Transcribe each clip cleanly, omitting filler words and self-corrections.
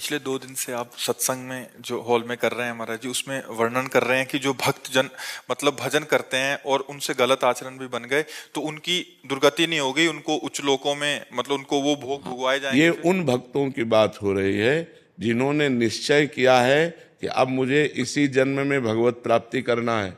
पिछले 2 दिन से आप सत्संग में जो हॉल में कर रहे हैं महाराज जी, उसमें वर्णन कर रहे हैं कि जो भक्त जन मतलब भजन करते हैं और उनसे गलत आचरण भी बन गए तो उनकी दुर्गति नहीं हो गई, उनको उच्च लोकों में मतलब उनको वो भोग भुगवाए जाएंगे। ये उन भक्तों की बात हो रही है जिन्होंने निश्चय किया है कि अब मुझे इसी जन्म में भगवत प्राप्ति करना है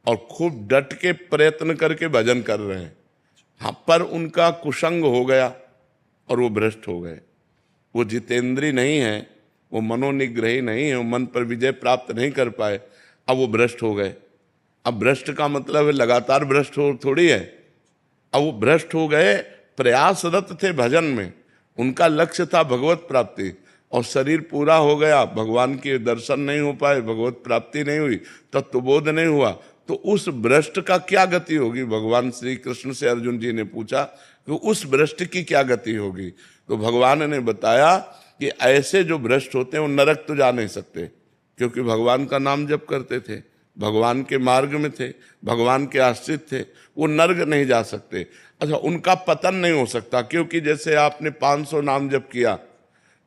और खूब डट के प्रयत्न करके भजन कर रहे हैं। हाँ, पर उनका कुसंग हो गया और वो भ्रष्ट हो गए। वो जितेंद्री नहीं है, वो मनोनिग्रही नहीं है, वो मन पर विजय प्राप्त नहीं कर पाए, अब वो भ्रष्ट हो गए। अब भ्रष्ट का मतलब है लगातार भ्रष्ट हो थोड़ी है। अब वो भ्रष्ट हो गए, प्रयासरत थे भजन में, उनका लक्ष्य था भगवत प्राप्ति और शरीर पूरा हो गया, भगवान के दर्शन नहीं हो पाए, भगवत प्राप्ति नहीं हुई, तत्वबोध नहीं हुआ, तो उस भ्रष्ट का क्या गति होगी? भगवान श्री कृष्ण से अर्जुन जी ने पूछा कि उस भ्रष्ट की क्या गति होगी? तो भगवान ने बताया कि ऐसे जो भ्रष्ट होते हैं वो नरक तो जा नहीं सकते, क्योंकि भगवान का नाम जप करते थे, भगवान के मार्ग में थे, भगवान के आश्रित थे, वो नरक नहीं जा सकते। अच्छा, उनका पतन नहीं हो सकता, क्योंकि जैसे आपने 500 नाम जप किया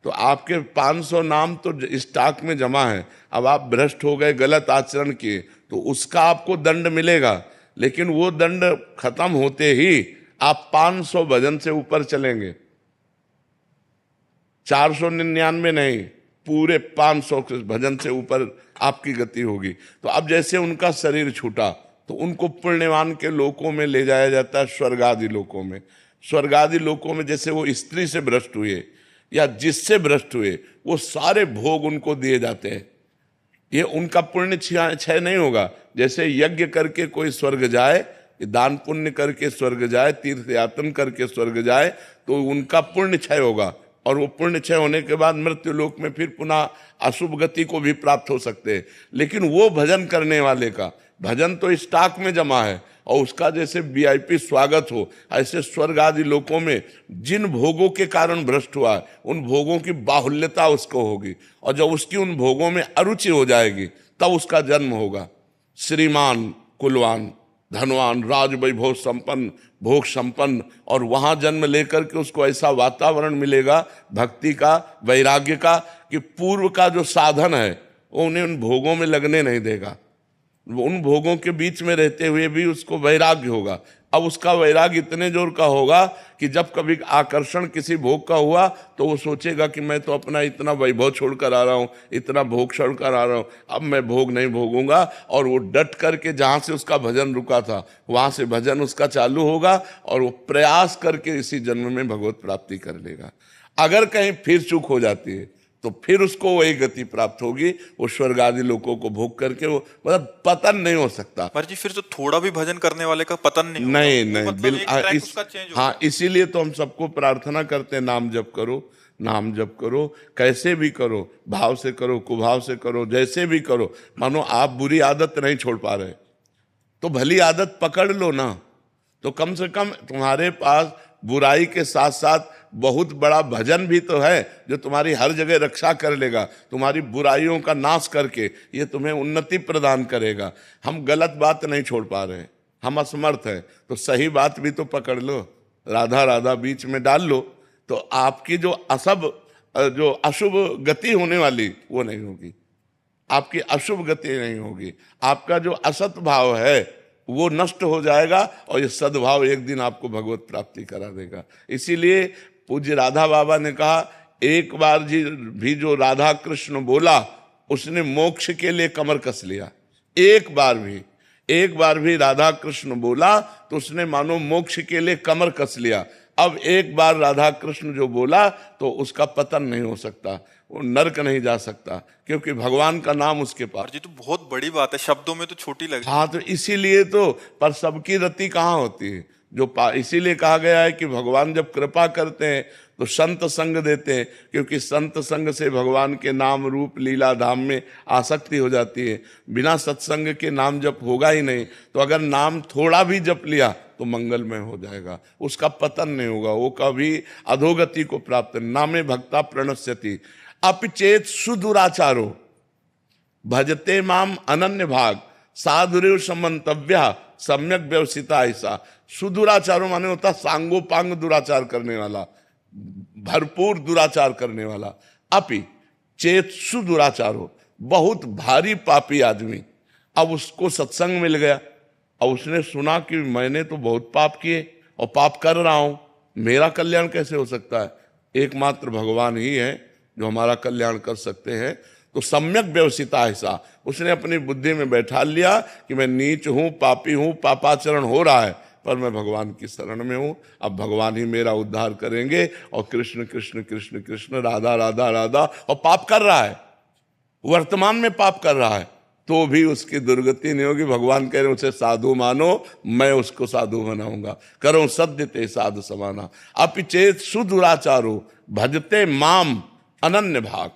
तो आपके 500 नाम तो स्टॉक में जमा है। अब आप भ्रष्ट हो गए, गलत आचरण किए, तो उसका आपको दंड मिलेगा, लेकिन वो दंड खत्म होते ही आप 500 भजन से ऊपर चलेंगे। 499 नहीं, पूरे 500 भजन से ऊपर आपकी गति होगी। तो अब जैसे उनका शरीर छूटा तो उनको पुण्यवान के लोकों में ले जाया जाता है, स्वर्ग आदि लोकों में। स्वर्ग आदि लोकों में जैसे वो स्त्री से भ्रष्ट हुए या जिससे भ्रष्ट हुए, वो सारे भोग उनको दिए जाते हैं। ये उनका पुण्य क्षय नहीं होगा। जैसे यज्ञ करके कोई स्वर्ग जाए, दान पुण्य करके स्वर्ग जाए, तीर्थ यातन करके स्वर्ग जाए, तो उनका पुण्य क्षय होगा और वो पुण्य क्षय होने के बाद मृत्यु लोक में फिर पुनः अशुभ गति को भी प्राप्त हो सकते हैं। लेकिन वो भजन करने वाले का भजन तो स्टॉक में जमा है और उसका जैसे वीआईपी स्वागत हो, ऐसे स्वर्ग आदि लोकों में जिन भोगों के कारण भ्रष्ट हुआ है उन भोगों की बाहुल्यता उसको होगी, और जब उसकी उन भोगों में अरुचि हो जाएगी तब उसका जन्म होगा। श्रीमान, कुलवान, धनवान, राज वैभव संपन्न, भोग संपन्न, और वहां जन्म लेकर के उसको ऐसा वातावरण मिलेगा भक्ति का, वैराग्य का, कि पूर्व का जो साधन है वो उन्हें उन भोगों में लगने नहीं देगा। उन भोगों के बीच में रहते हुए भी उसको वैराग्य होगा। अब उसका वैराग्य इतने जोर का होगा कि जब कभी आकर्षण किसी भोग का हुआ तो वो सोचेगा कि मैं तो अपना इतना वैभव छोड़कर आ रहा हूँ, इतना भोग छोड़कर आ रहा हूँ, अब मैं भोग नहीं भोगूंगा। और वो डट करके जहाँ से उसका भजन रुका था वहाँ से भजन उसका चालू होगा और वो प्रयास करके इसी जन्म में भगवत प्राप्ति कर लेगा। अगर कहीं फिर चूक हो जाती है तो फिर उसको वही गति प्राप्त होगी, वो स्वर्ग आदि लोगों को भोग करके वो मतलब पतन नहीं हो सकता। पर जी फिर तो थोड़ा भी भजन करने वाले का पतन नहीं होगा, नहीं वो नहीं, मतलब एक ट्रैक उसका चेंज होगा। हाँ, इसीलिए तो हम सबको प्रार्थना करते हैं, नाम जप करो, नाम जप करो, कैसे भी करो, भाव से करो, कुभाव से करो, जैसे भी करो। मानो आप बुरी आदत नहीं छोड़ पा रहे तो भली आदत पकड़ लो ना, तो कम से कम तुम्हारे पास बुराई के साथ साथ बहुत बड़ा भजन भी तो है जो तुम्हारी हर जगह रक्षा कर लेगा, तुम्हारी बुराइयों का नाश करके ये तुम्हें उन्नति प्रदान करेगा। हम गलत बात नहीं छोड़ पा रहे, हम असमर्थ हैं, तो सही बात भी तो पकड़ लो, राधा राधा बीच में डाल लो, तो आपकी जो अशुभ गति होने वाली वो नहीं होगी, आपकी अशुभ गति नहीं होगी, आपका जो असत भाव है वो नष्ट हो जाएगा और ये सद्भाव एक दिन आपको भगवत प्राप्ति करा देगा। इसीलिए पूज्य राधा बाबा ने कहा, एक बार जी भी जो राधा कृष्ण बोला उसने मोक्ष के लिए कमर कस लिया। एक बार भी राधा कृष्ण बोला तो उसने मानो मोक्ष के लिए कमर कस लिया। अब एक बार राधा कृष्ण जो बोला तो उसका पतन नहीं हो सकता, वो नरक नहीं जा सकता, क्योंकि भगवान का नाम उसके पास। जी तो बहुत बड़ी बात है, शब्दों में तो छोटी लगती है। हाँ, तो इसीलिए तो, पर सबकी रति कहाँ होती है इसीलिए कहा गया है कि भगवान जब कृपा करते हैं तो संत संग देते हैं, क्योंकि संत संग से भगवान के नाम रूप लीला धाम में आसक्ति हो जाती है। बिना सत्संग के नाम जप होगा ही नहीं। तो अगर नाम थोड़ा भी जप लिया तो मंगलमय हो जाएगा, उसका पतन नहीं होगा, वो कभी अधोगति को प्राप्त। नामे भक्ता प्रणश्यति अपिचेत सुदुराचारो भजते माम अनन्य भाग साधुरेव समंतव्य सम्यक व्यवसिता। ऐसा सुदुराचारो माने होता सांगोपांग दुराचार करने वाला, भरपूर दुराचार करने वाला। अपि चेतसु दुराचारो, बहुत भारी पापी आदमी, अब उसको सत्संग मिल गया और उसने सुना कि मैंने तो बहुत पाप किए और पाप कर रहा हूं, मेरा कल्याण कैसे हो सकता है? एकमात्र भगवान ही है जो हमारा कल्याण कर सकते हैं। तो सम्यक व्यवसिता ऐसा उसने अपनी बुद्धि में बैठा लिया कि मैं नीच हूं, पापी हूं, पापाचरण हो रहा है, पर मैं भगवान की शरण में हूं, अब भगवान ही मेरा उद्धार करेंगे। और कृष्ण कृष्ण कृष्ण कृष्ण, राधा राधा राधा, और पाप कर रहा है, वर्तमान में पाप कर रहा है, तो भी उसकी दुर्गति नहीं होगी। भगवान कह रहे उसे साधु मानो, मैं उसको साधु बनाऊंगा। करो सद्य ते साधु समाना, अपिचेत सुदुराचारो भजते माम अनन्य भाग,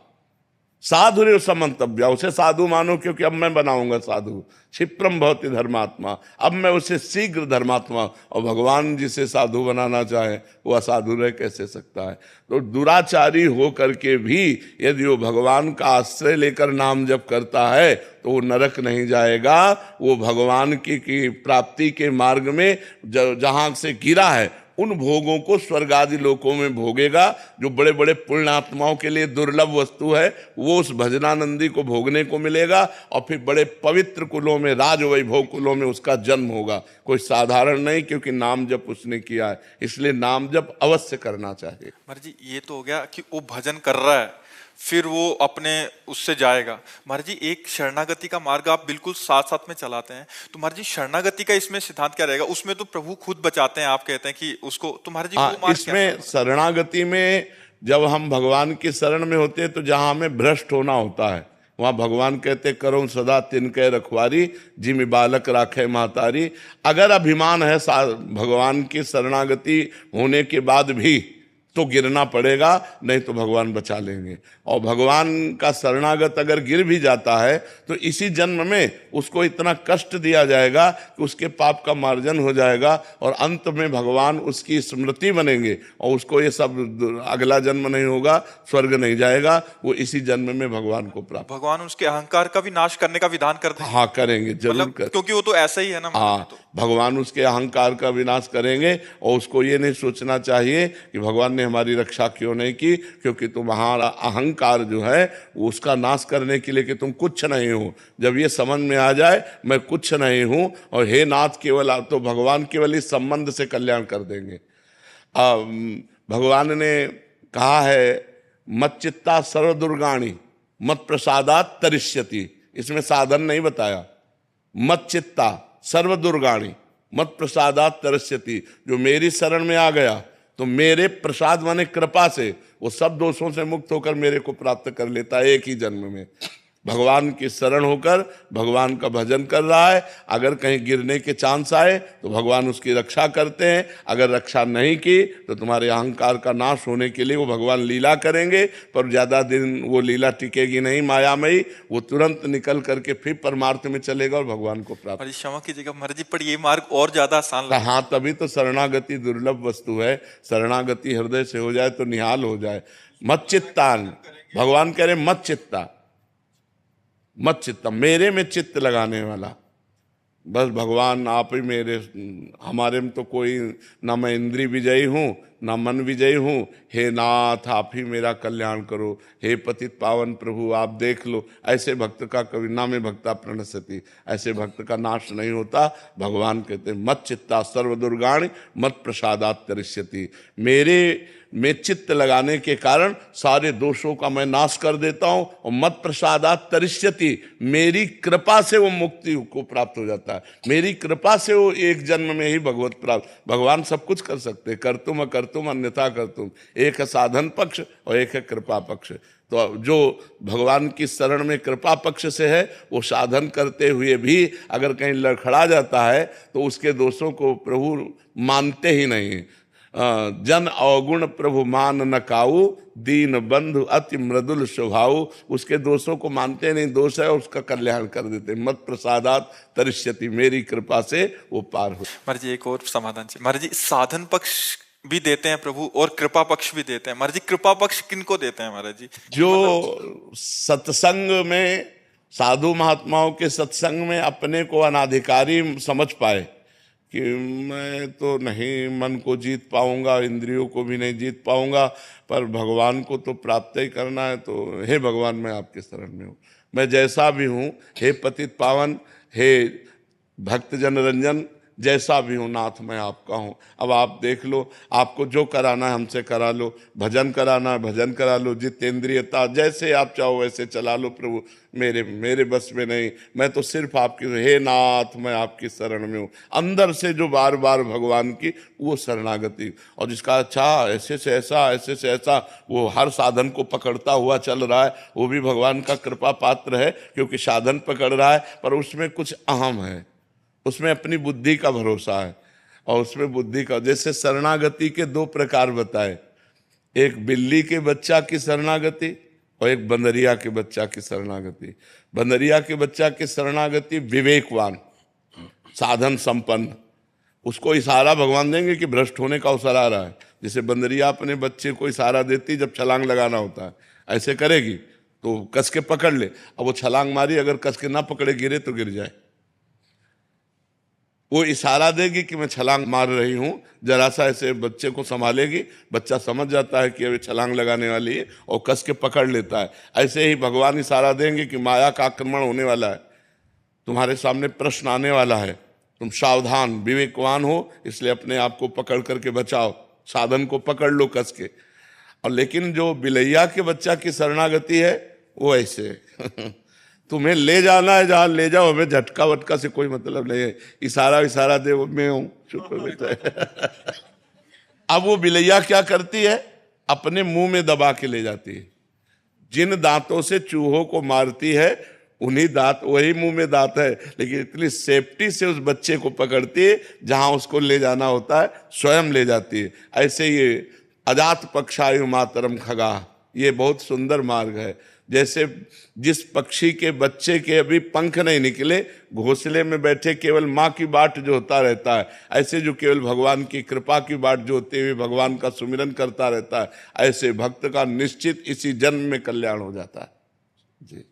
साधुरेव समंतव्य, उसे साधु मानो क्योंकि अब मैं बनाऊंगा साधु। क्षिप्रम भवति धर्मात्मा, अब मैं उसे शीघ्र धर्मात्मा। और भगवान जिसे साधु बनाना चाहे वो असाधु रह कैसे सकता है? तो दुराचारी हो करके भी यदि वो भगवान का आश्रय लेकर नाम जप करता है तो वो नरक नहीं जाएगा, वो भगवान की प्राप्ति के मार्ग में जहां से गिरा है उन भोगों को स्वर्ग आदि लोकों में भोगेगा। जो बड़े बड़े पुण्यात्माओं के लिए दुर्लभ वस्तु है वो उस भजनानंदी को भोगने को मिलेगा, और फिर बड़े पवित्र कुलों में, राज वैभव कुलों में उसका जन्म होगा। कोई साधारण नहीं, क्योंकि नाम जप उसने किया है, इसलिए नाम जप अवश्य करना चाहिए। महाराज जी ये तो हो गया कि वो भजन कर रहा है, फिर वो अपने उससे जाएगा। महाराज जी एक शरणागति का मार्ग आप बिल्कुल साथ साथ में चलाते हैं, तो महाराज जी शरणागति का इसमें सिद्धांत क्या रहेगा? उसमें तो प्रभु खुद बचाते हैं, आप कहते हैं कि उसको, तो महाराज जी वो मार्ग क्या इसमें शरणागति में जब हम भगवान की शरण में होते हैं तो जहां हमें भ्रष्ट होना होता है वहां भगवान कहते करो सदा तिनके रखवारी, जिमि बालक राखे महतारी। अगर अभिमान है भगवान की शरणागति होने के बाद भी तो गिरना पड़ेगा, नहीं तो भगवान बचा लेंगे। और भगवान का शरणागत अगर गिर भी जाता है तो इसी जन्म में उसको इतना कष्ट दिया जाएगा कि उसके पाप का मार्जन हो जाएगा, और अंत में भगवान उसकी स्मृति बनेंगे और उसको ये सब अगला जन्म नहीं होगा, स्वर्ग नहीं जाएगा, वो इसी जन्म में भगवान को प्राप्त। भगवान उसके अहंकार का भी नाश करने का विधान कर देंगे? हाँ करेंगे, जरूर कर, क्योंकि वो तो ऐसा ही है ना। हाँ तो भगवान उसके अहंकार का विनाश करेंगे, और उसको ये नहीं सोचना चाहिए कि भगवान ने हमारी रक्षा क्यों नहीं की, क्योंकि तुम्हारा अहंकार जो है वो उसका नाश करने के लिए कि तुम कुछ नहीं हो। जब ये समझ में आ जाए मैं कुछ नहीं हूं और हे नाथ केवल आप, तो भगवान केवल इस संबंध से कल्याण कर देंगे। भगवान ने कहा है मत चित्ता सर्व दुर्गाणी मत प्रसादात तरिष्यति, इसमें साधन नहीं बताया। मत चित्ता सर्व दुर्गाणी मत प्रसादात तरस्यति, जो मेरी शरण में आ गया तो मेरे प्रसाद माने कृपा से वो सब दोषों से मुक्त होकर मेरे को प्राप्त कर लेता है एक ही जन्म में। भगवान की शरण होकर भगवान का भजन कर रहा है, अगर कहीं गिरने के चांस आए तो भगवान उसकी रक्षा करते हैं, अगर रक्षा नहीं की तो तुम्हारे अहंकार का नाश होने के लिए वो भगवान लीला करेंगे, पर ज्यादा दिन वो लीला टिकेगी नहीं मायामयी, वो तुरंत निकल करके फिर परमार्थ में चलेगा और भगवान को प्राप्त। क्षमा कीजिएगा महाराज जी, पर ये मार्ग और ज्यादा आसान लगता है। हाँ तभी तो शरणागति दुर्लभ वस्तु है, शरणागति हृदय से हो जाए तो निहाल हो जाए। मत चित्तान, भगवान कह रहे मत चित्ता, मत चित्ता, मेरे में चित्त लगाने वाला, बस भगवान आप ही मेरे, हमारे में तो कोई ना मैं इंद्रिय विजयी हूँ ना मन विजयी हूँ, हे नाथ आप ही मेरा कल्याण करो, हे पतित पावन प्रभु आप देख लो। ऐसे भक्त का कभी ना में भक्ता प्रणश्यति, ऐसे भक्त का नाश नहीं होता। भगवान कहते मत चित्ता सर्व दुर्गाणी मत प्रसादात तरिष्यति, मेरे में चित्त लगाने के कारण सारे दोषों का मैं नाश कर देता हूं, और मत प्रसादात तरिष्यति, मेरी कृपा से वो मुक्ति को प्राप्त हो जाता है, मेरी कृपा से वो एक जन्म में ही भगवत प्राप्त। भगवान सब कुछ कर सकते, करतुम अकर्तुम अन्यथा करतुम, एक है साधन पक्ष और एक है कृपा पक्ष। तो जो भगवान की शरण में कृपा पक्ष से है वो साधन करते हुए भी अगर कहीं लड़खड़ा जाता है तो उसके दोषों को प्रभु मानते ही नहीं। जन अवगुण प्रभु मान न काऊ, दीन बंधु अति मृदुल स्वभाव, उसके दोषों को मानते नहीं, दोष है उसका कल्याण कर देते। मत प्रसादात तरिष्यति, मेरी कृपा से वो पार हो। महाराज जी एक और समाधान से, महाराज जी साधन पक्ष भी देते हैं प्रभु और कृपा पक्ष भी देते हैं। महाराज जी कृपा पक्ष किनको देते हैं महाराज जी? जो सत्संग में, साधु महात्माओं के सत्संग में अपने को अनाधिकारी समझ पाए कि मैं तो नहीं मन को जीत पाऊंगा, इंद्रियों को भी नहीं जीत पाऊंगा, पर भगवान को तो प्राप्त ही करना है। तो हे भगवान, मैं आपके शरण में हूँ, मैं जैसा भी हूँ, हे पतित पावन, हे भक्त जन रंजन, जैसा भी हूँ नाथ मैं आपका हूँ। अब आप देख लो, आपको जो कराना है हमसे करा लो, भजन कराना है भजन करा लो, जितेंद्रियता जैसे आप चाहो वैसे चला लो प्रभु, मेरे बस में नहीं, मैं तो सिर्फ आपकी, हे नाथ मैं आपकी शरण में हूँ। अंदर से जो बार बार भगवान की वो शरणागति, और जिसका अच्छा ऐसे से ऐसा, ऐसे से ऐसा, वो हर साधन को पकड़ता हुआ चल रहा है, वो भी भगवान का कृपा पात्र है, क्योंकि साधन पकड़ रहा है, पर उसमें कुछ अहम है, उसमें अपनी बुद्धि का भरोसा है, और उसमें बुद्धि का, जैसे शरणागति के दो प्रकार बताए, एक बिल्ली के बच्चा की शरणागति और एक बंदरिया के बच्चा की शरणागति। बंदरिया के बच्चा की शरणागति विवेकवान, साधन संपन्न, उसको इशारा भगवान देंगे कि भ्रष्ट होने का अवसर आ रहा है। जैसे बंदरिया अपने बच्चे को इशारा देती जब छलांग लगाना होता है, ऐसे करेगी तो कस के पकड़ ले, अब वो छलांग मारी, अगर कस के ना पकड़े गिरे तो गिर जाए। वो इशारा देगी कि मैं छलांग मार रही हूं, जरा सा ऐसे बच्चे को संभालेगी, बच्चा समझ जाता है कि अभी छलांग लगाने वाली है और कस के पकड़ लेता है। ऐसे ही भगवान इशारा देंगे कि माया का आक्रमण होने वाला है, तुम्हारे सामने प्रश्न आने वाला है, तुम सावधान विवेकवान हो, इसलिए अपने आप को पकड़ करके बचाओ, साधन को पकड़ लो कस के। और लेकिन जो बिलैया के बच्चा की शरणागति है वो ऐसे तुम्हें ले जाना है जहां ले जाओ, हमें झटका वटका से कोई मतलब नहीं है, इशारा दे मैं हूं, चुप बेटा। अब वो बिलैया क्या करती है, अपने मुंह में दबा के ले जाती है। जिन दांतों से चूहों को मारती है उन्हीं दांत, वही मुंह में दांत है, लेकिन इतनी सेफ्टी से उस बच्चे को पकड़ती है, जहां उसको ले जाना होता है स्वयं ले जाती है। ऐसे ये अजात पक्षायु मातरम खगा, ये बहुत सुंदर मार्ग है। जैसे जिस पक्षी के बच्चे के अभी पंख नहीं निकले, घोंसले में बैठे केवल माँ की बाट जो होता रहता है, ऐसे जो केवल भगवान की कृपा की बाट जो होते हुए भगवान का सुमिरन करता रहता है, ऐसे भक्त का निश्चित इसी जन्म में कल्याण हो जाता है। जी।